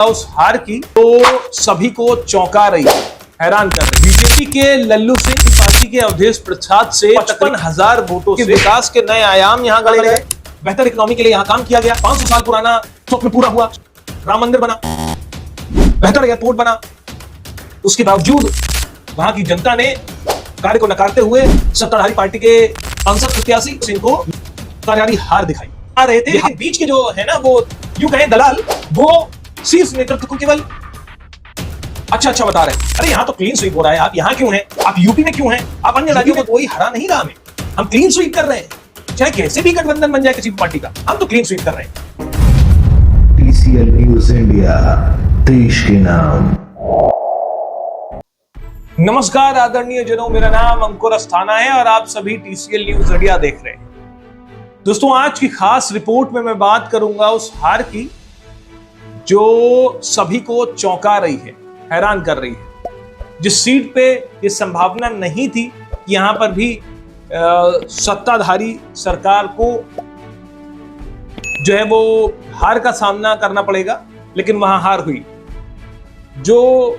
उस हार की तो सभी को चौंका रही है, हैरान कर रही है। बीजेपी के लल्लू सिंह की पार्टी के अवधेश प्रसाद से 55,000 वोटों से विकास के नए आयाम यहां गढ़े गए। बेहतर इकोनॉमी के लिए यहां काम किया गया। 500 साल पुराना स्वप्न पूरा हुआ। राम मंदिर बना, बेहतर एयरपोर्ट बना। उसके बावजूद वहां की जनता ने कार्य को नकारते हुए सत्ताधारी पार्टी के सांसद प्रत्याशी सिंह को कार्यालय हार दिखाई आ रहे थे। लेकिन बीच के जो है ना, वो यूं कहें दलाल, वो शीर्ष नेतृत्व को केवल अच्छा बता रहे हैं। अरे यहाँ तो क्लीन स्वीप हो रहा है, आप यहाँ क्यों हैं? आप यूपी में क्यों हैं? आप अन्य राज्यों में कोई हरा नहीं रहा हमें। हम क्लीन स्वीप कर रहे हैं, चाहे कैसे भी गठबंधन बन जाए किसी पार्टी का, हम तो क्लीन स्वीप कर रहे हैं। TCL न्यूज़ इंडिया, देश के नाम। नमस्कार आदरणीय जनों, मेरा नाम अंकुर अस्थाना है और आप सभी TCL न्यूज़ इंडिया देख रहे हैं। दोस्तों, आज की खास रिपोर्ट में मैं बात करूंगा उस हार की जो सभी को चौंका रही है, हैरान कर रही है। जिस सीट पे ये संभावना नहीं थी कि यहां पर भी सत्ताधारी सरकार को जो है वो हार का सामना करना पड़ेगा, लेकिन वहां हार हुई। जो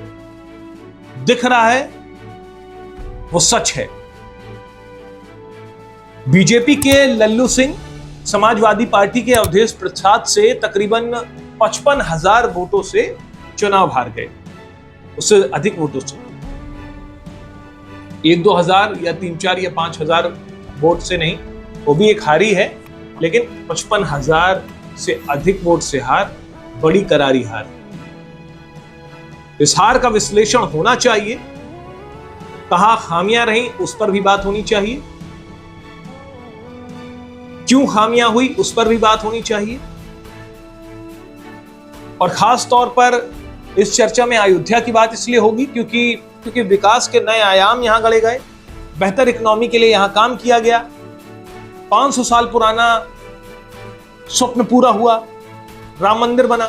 दिख रहा है वो सच है। बीजेपी के लल्लू सिंह समाजवादी पार्टी के अवधेश प्रसाद से तकरीबन 55,000 वोटों से चुनाव हार गए। उससे अधिक वोटों से, 1-2 हजार या 3-4 या 5,000 वोट से नहीं, वो भी एक हारी है, लेकिन 55,000 से अधिक वोट से हार, बड़ी करारी हार। इस हार का विश्लेषण होना चाहिए। कहां खामियां रही उस पर भी बात होनी चाहिए, क्यों खामियां हुई उस पर भी बात होनी चाहिए। और खास तौर पर इस चर्चा में अयोध्या की बात इसलिए होगी क्योंकि विकास के नए आयाम यहां गढ़े गए। बेहतर इकोनॉमी के लिए यहां काम किया गया। 500 साल पुराना स्वप्न पूरा हुआ। राम मंदिर बना,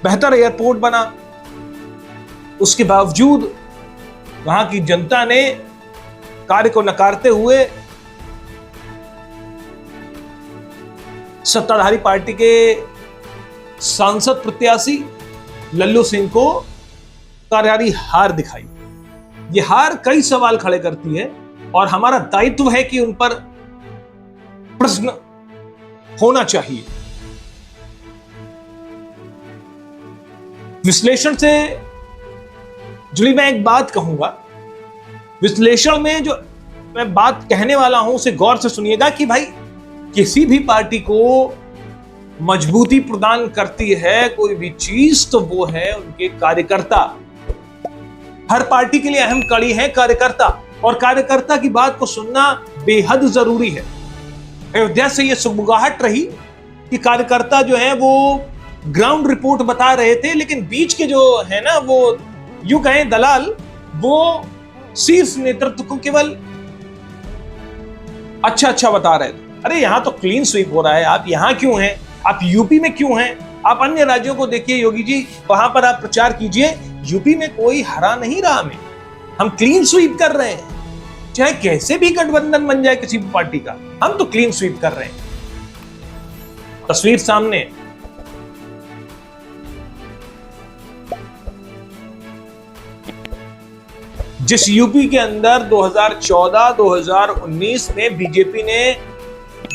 बेहतर एयरपोर्ट बना। उसके बावजूद वहां की जनता ने कार्य को नकारते हुए सत्ताधारी पार्टी के सांसद प्रत्याशी लल्लू सिंह को कार्यालय हार दिखाई। यह हार कई सवाल खड़े करती है और हमारा दायित्व है कि उन पर प्रश्न होना चाहिए। विश्लेषण से जुड़ी मैं एक बात कहूंगा। विश्लेषण में जो मैं बात कहने वाला हूं उसे गौर से सुनिएगा कि भाई, किसी भी पार्टी को मजबूती प्रदान करती है कोई भी चीज तो वो है उनके कार्यकर्ता। हर पार्टी के लिए अहम कड़ी है कार्यकर्ता, और कार्यकर्ता की बात को सुनना बेहद जरूरी है। अयोध्या से ये सुगबुगाहट रही कि कार्यकर्ता जो है वो ग्राउंड रिपोर्ट बता रहे थे, लेकिन बीच के जो है ना, वो यूं कहें दलाल, वो शीर्ष नेतृत्व को केवल अच्छा बता रहे थे। अरे यहाँ तो क्लीन स्वीप हो रहा है, आप यहाँ क्यों हैं? आप यूपी में क्यों हैं? आप अन्य राज्यों को देखिए योगी जी, वहां पर आप प्रचार कीजिए। यूपी में कोई हरा नहीं रहा हमें। हम क्लीन स्वीप कर रहे हैं, चाहे कैसे भी गठबंधन बन जाए किसी भी पार्टी का, हम तो क्लीन स्वीप कर रहे हैं। तस्वीर सामने। जिस यूपी के अंदर 2014-2019 में बीजेपी ने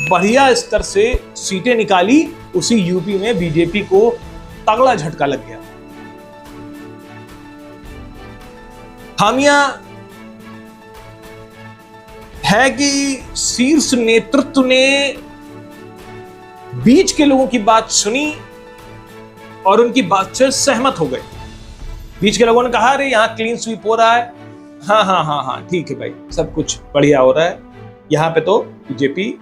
बढ़िया स्तर से सीटें निकाली, उसी यूपी में बीजेपी को तगड़ा झटका लग गया। खामियां है कि शीर्ष नेतृत्व ने बीच के लोगों की बात सुनी और उनकी बात से सहमत हो गए। बीच के लोगों ने कहा, अरे यहां क्लीन स्वीप हो रहा है, हाँ ठीक है भाई, सब कुछ बढ़िया हो रहा है, यहां पे तो बीजेपी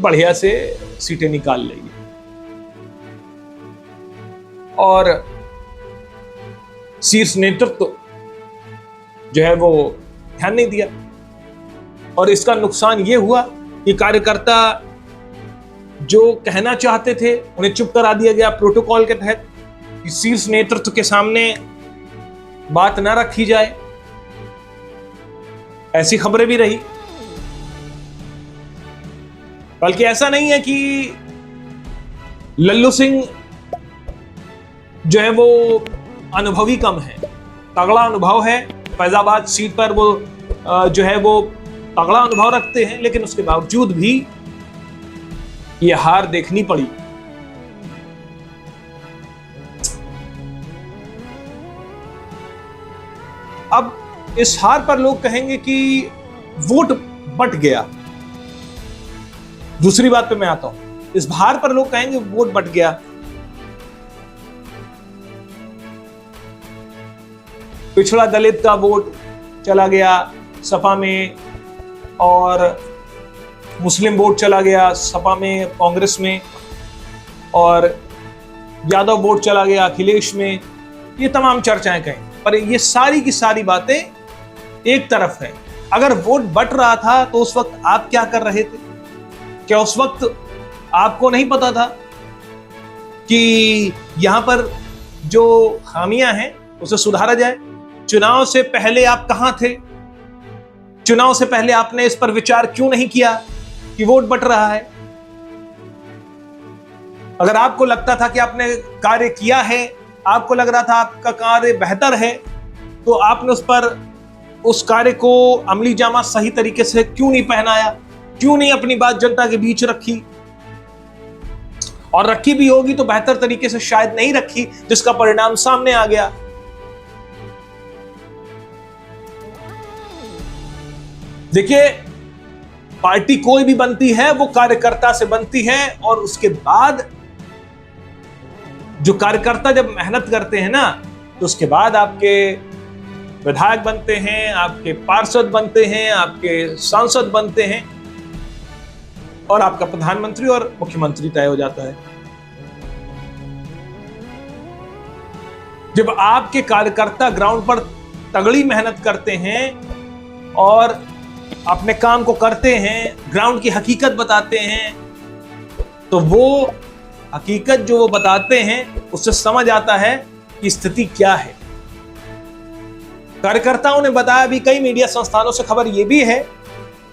बढ़िया से सीटें निकाल लेगी। और शीर्ष नेतृत्व जो है वो ध्यान नहीं दिया, और इसका नुकसान ये हुआ कि कार्यकर्ता जो कहना चाहते थे उन्हें चुप करा दिया गया प्रोटोकॉल के तहत कि शीर्ष नेतृत्व के सामने बात ना रखी जाए। ऐसी खबरें भी रही। बल्कि ऐसा नहीं है कि लल्लू सिंह जो है वो अनुभवी कम है, तगड़ा अनुभव है। फैजाबाद सीट पर वो जो है वो तगड़ा अनुभव रखते हैं, लेकिन उसके बावजूद भी ये हार देखनी पड़ी। अब इस हार पर लोग कहेंगे कि वोट बट गया। दूसरी बात पे मैं आता हूं, इस हार पर लोग कहेंगे वोट बट गया। पिछड़ा दलित का वोट चला गया सपा में, और मुस्लिम वोट चला गया सपा में, कांग्रेस में, और यादव वोट चला गया अखिलेश में। ये तमाम चर्चाएं कहें, पर ये सारी की सारी बातें एक तरफ है। अगर वोट बट रहा था तो उस वक्त आप क्या कर रहे थे? क्या उस वक्त आपको नहीं पता था कि यहां पर जो खामियां हैं उसे सुधारा जाए? चुनाव से पहले आप कहां थे? चुनाव से पहले आपने इस पर विचार क्यों नहीं किया कि वोट बट रहा है? अगर आपको लगता था कि आपने कार्य किया है, आपको लग रहा था आपका कार्य बेहतर है, तो आपने उस कार्य को अमली जामा सही तरीके से क्यों नहीं पहनाया? क्यों नहीं अपनी बात जनता के बीच रखी? और रखी भी होगी तो बेहतर तरीके से शायद नहीं रखी, जिसका परिणाम सामने आ गया। देखिए, पार्टी कोई भी बनती है वो कार्यकर्ता से बनती है, और उसके बाद जो कार्यकर्ता जब मेहनत करते हैं ना, तो उसके बाद आपके विधायक बनते हैं, आपके पार्षद बनते हैं, आपके सांसद बनते हैं, और आपका प्रधानमंत्री और मुख्यमंत्री तय हो जाता है। जब आपके कार्यकर्ता ग्राउंड पर तगड़ी मेहनत करते हैं और अपने काम को करते हैं, ग्राउंड की हकीकत बताते हैं, तो वो हकीकत जो वो बताते हैं उससे समझ आता है कि स्थिति क्या है। कार्यकर्ताओं ने बताया, भी कई मीडिया संस्थानों से खबर यह भी है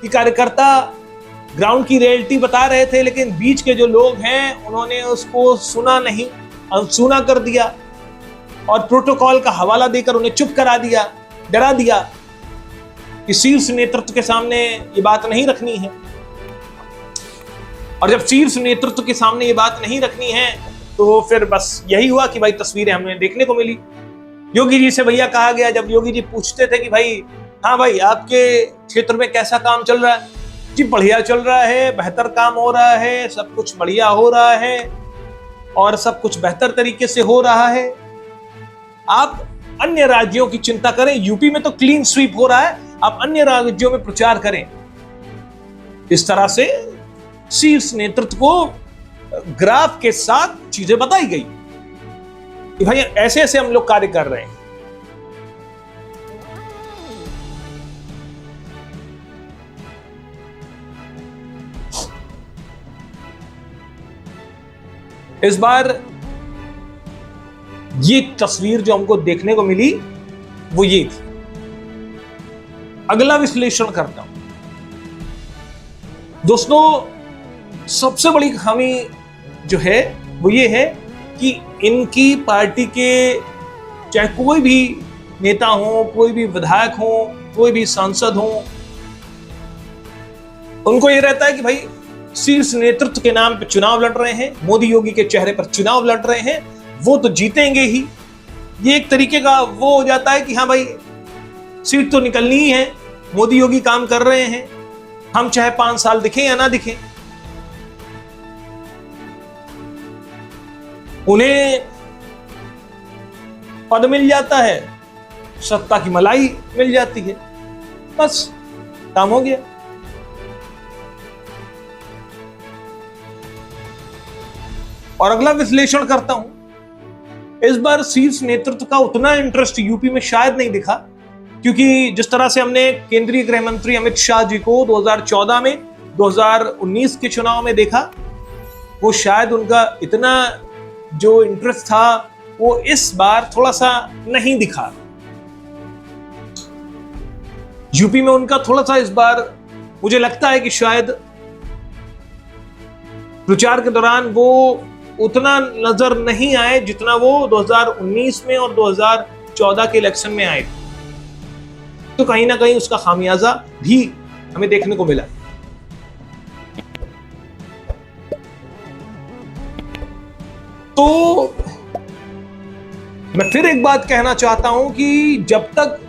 कि कार्यकर्ता ग्राउंड की रियलिटी बता रहे थे, लेकिन बीच के जो लोग हैं उन्होंने उसको सुना नहीं, अनसुना कर दिया, और प्रोटोकॉल का हवाला देकर उन्हें चुप करा दिया, डरा दिया कि शीर्ष नेतृत्व के सामने ये बात नहीं रखनी है। और जब शीर्ष नेतृत्व के सामने ये बात नहीं रखनी है, तो फिर बस यही हुआ कि भाई तस्वीरें हमें देखने को मिली। योगी जी से भैया कहा गया, जब योगी जी पूछते थे कि भाई, हाँ भाई आपके क्षेत्र में कैसा काम चल रहा है? जी बढ़िया चल रहा है, बेहतर काम हो रहा है, सब कुछ बढ़िया हो रहा है, और सब कुछ बेहतर तरीके से हो रहा है। आप अन्य राज्यों की चिंता करें, यूपी में तो क्लीन स्वीप हो रहा है, आप अन्य राज्यों में प्रचार करें। इस तरह से शीर्ष नेतृत्व को ग्राफ के साथ चीजें बताई गई कि भाई ऐसे ऐसे हम लोग कार्य कर रहे हैं। इस बार ये तस्वीर जो हमको देखने को मिली वो ये थी। अगला विश्लेषण करता हूं दोस्तों, सबसे बड़ी खामी जो है वो ये है कि इनकी पार्टी के चाहे कोई भी नेता हो, कोई भी विधायक हो, कोई भी सांसद हो, उनको ये रहता है कि भाई शीर्ष नेतृत्व के नाम पे चुनाव लड़ रहे हैं, मोदी योगी के चेहरे पर चुनाव लड़ रहे हैं, वो तो जीतेंगे ही। ये एक तरीके का वो हो जाता है कि हाँ भाई सीट तो निकलनी ही है, मोदी योगी काम कर रहे हैं, हम चाहे 5 साल दिखें या ना दिखें। उन्हें पद मिल जाता है, सत्ता की मलाई मिल जाती है, बस काम हो गया। और अगला विश्लेषण करता हूं, इस बार शीर्ष नेतृत्व का उतना इंटरेस्ट यूपी में शायद नहीं दिखा, क्योंकि जिस तरह से हमने केंद्रीय गृह मंत्री अमित शाह जी को 2014 में, 2019 के चुनाव में देखा, वो शायद उनका इतना जो इंटरेस्ट था वो इस बार थोड़ा सा नहीं दिखा। यूपी में उनका थोड़ा सा इस बार मुझे लगता है कि शायद प्रचार के दौरान वो उतना नजर नहीं आए जितना वो 2019 में और 2014 के इलेक्शन में आए। तो कहीं ना कहीं उसका खामियाजा भी हमें देखने को मिला। तो मैं फिर एक बात कहना चाहता हूं कि जब तक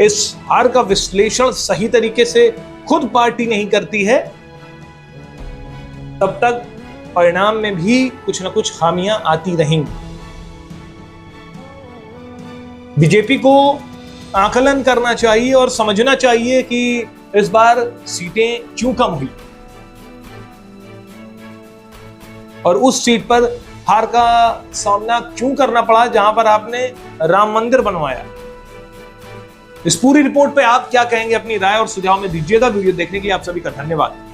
इस हार का विश्लेषण सही तरीके से खुद पार्टी नहीं करती है, तब तक परिणाम में भी कुछ ना कुछ खामियां आती रहेंगी। बीजेपी को आकलन करना चाहिए और समझना चाहिए कि इस बार सीटें क्यों कम हुई और उस सीट पर हार का सामना क्यों करना पड़ा जहां पर आपने राम मंदिर बनवाया। इस पूरी रिपोर्ट पे आप क्या कहेंगे, अपनी राय और सुझाव में दीजिएगा। वीडियो देखने के लिए आप सभी का धन्यवाद।